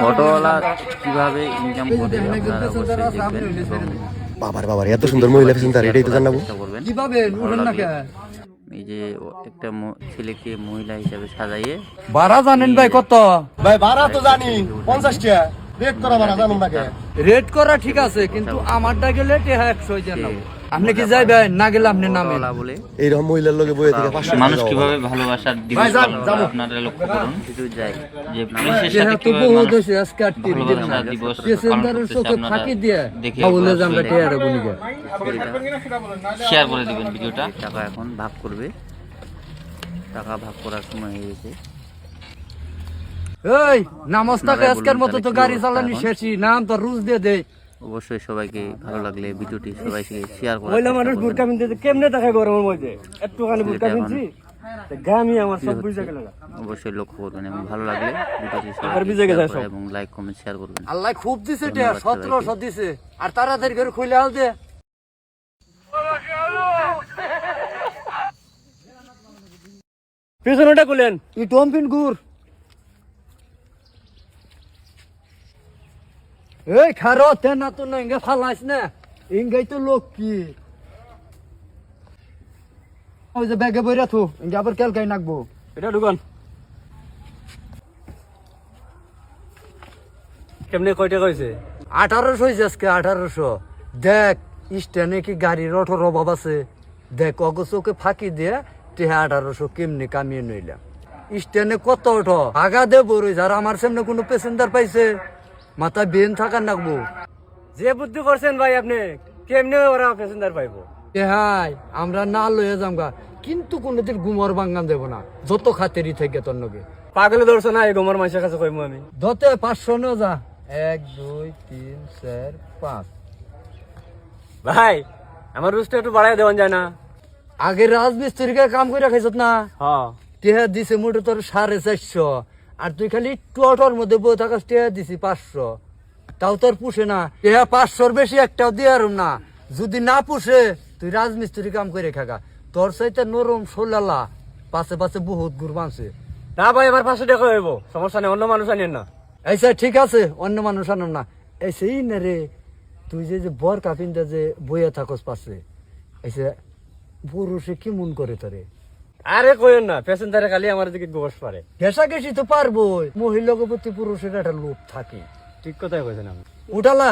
অটোওয়ালা কিভাবে ইনকাম করে আপনারা অবশ্যই দেখবেন এবং বাবার এত সুন্দর মহিলা প্যাসেঞ্জার এটাই তো জানাবো চেষ্টা করবেন। কিভাবে ভালো উঠেন না লাগলে কে? এই যে একটা ছেলেকে মহিলা হিসাবে সাজাইয়ে ভাড়া জানেন ভাই কত? ভাই ভাড়া তো জানি 50 টাকা রেট করা ভাড়া জানুন না কে রেট করা ঠিক আছে, কিন্তু আমারটা গেলে 100 জানাবো। আপনি কি যাইবেন? না গেলে আপনি নামেন। অটোওয়ালা বলে এইরকম মহিলার লগে বইয়ে থেকে 500 মানুষ কিভাবে ভালোবাসার দিবস পালন করে আপনারা লক্ষ্য করুন। কিন্তু যাই যে পুলিশের সাথে তো কিভাবে বহু মানুষ দেশে আজকে আর তিন দিন ভালোবাসার দিবস পালন পেসেঞ্জারের করতেছে চোখে আপনারা ফাঁকি দিয়ে দেখে বলে যে আমরা টেয়ারে বনিকে শেয়ার করে দিবেন ভিডিওটা। টাকা এখন ভাগ করবে, টাকা ভাগ করার সময় হয়ে গেছে। এই নামাজটাকে আজকের মতো তো গাড়ি চালানি শেষই, নাম তো রুজ দিয়ে দেয়। অবশ্যই সবাইকে ভালো লাগলে ভিডিওটি সবাইকে শেয়ার করে মহিলা মানুষ বুরকা পিনতে কেমনে থাকে গরমের মধ্যে, একটুখানি বুরকা পিনছি গামি আমার সব বুঝে গেল। অবশ্যই লক্ষ্য করবেন এবং ভালো লাগলে ভিডিওটি আর ভিজে গেছে সবাই সব। এবং লাইক কমেন্ট শেয়ার করবেন। আল্লাহ খুব দিছে টেয়া, 1700 দিছে। আর তাড়াতাড়ি করে খুলে আল দে। পিছনটা খুলেন। ই টমপিন গুর। এই খারো তে না তো না ইঙ্গা ফালাইস না, ইঙ্গাই তো লোক কি ওই যে ব্যাগে বইরা থু, ইঙ্গা আবার কেলকাই নাকবো। এটা ঢুকান। কেমনে কয়টা কইছে? 1800 হয়েছে আজকে, 1800। দেখ স্ট্যান্ডে কি গাড়ির অটোর অভাব আছে? দেখ অগোচকে ফাঁকি দিয়ে 1800 কেমনি কামিয়ে নইলাম। স্ট্যান্ডে কত অটো আগা দে বড়ই, যারা আমার সামনে কোনো প্যাসেঞ্জার পাইছে মাথা বেন থাকার নাকবো। যে বুদ্ধি করছেন ভাই আপনি, কেমনে ওরা প্যাসেঞ্জার পাইবো? হাই আমরা না লয়ে যামগা, কিন্তু কোনোদিন গুমর বাঙ্গান দেব না, যত খাতেরি থেকে তোর নগে। পাগলে ধরছো না এই গোমর মানুষের কাছে কইমু আমি। ধতে 500 নে যা, 1 2 3 4 5। ভাই আমার রুস্ট একটু বাড়াই দেওয়া যায় না? আগে রাজমিস্ত্রিকে কাম করে খাইছত না, হ্যাঁ টেহা দিছে মোটে তোর 450, আর তুই খালি একটু অটোর মধ্যে বই থাকাস, টেহা দিছি 500। তাও তোর পুষে না, টেহা 500-র বেশি একটাও দিয়ে আরম না। যদি না পুষে তুই রাজমিস্ত্রি কাম করে খাগা, তোর চাইতে নরম সোলালা পাশে পাশে বহুত গুড় বাঁচে। না ভাই আমার 500 টাকা হইব, সমস্যা নেই, অন্য মানুষ আনেন না। এইসা ঠিক আছে, অন্য মানুষ আনম না। এইসেই না রে, তুই যে বর কাপিনটা যে বইয়া থাকস পাশে, এইসে পুরুষে কি মন করে তোরে? আরে কইেন না, প্যাসেঞ্জারে খালি আমার দিকে গোস পারে। ঘেঁষাঘেঁষি তো পারবোই, মহিলাকে প্রতি পুরুষের একটা লোভ থাকে। ঠিক কথাই কইছেন আপনি। উঠালা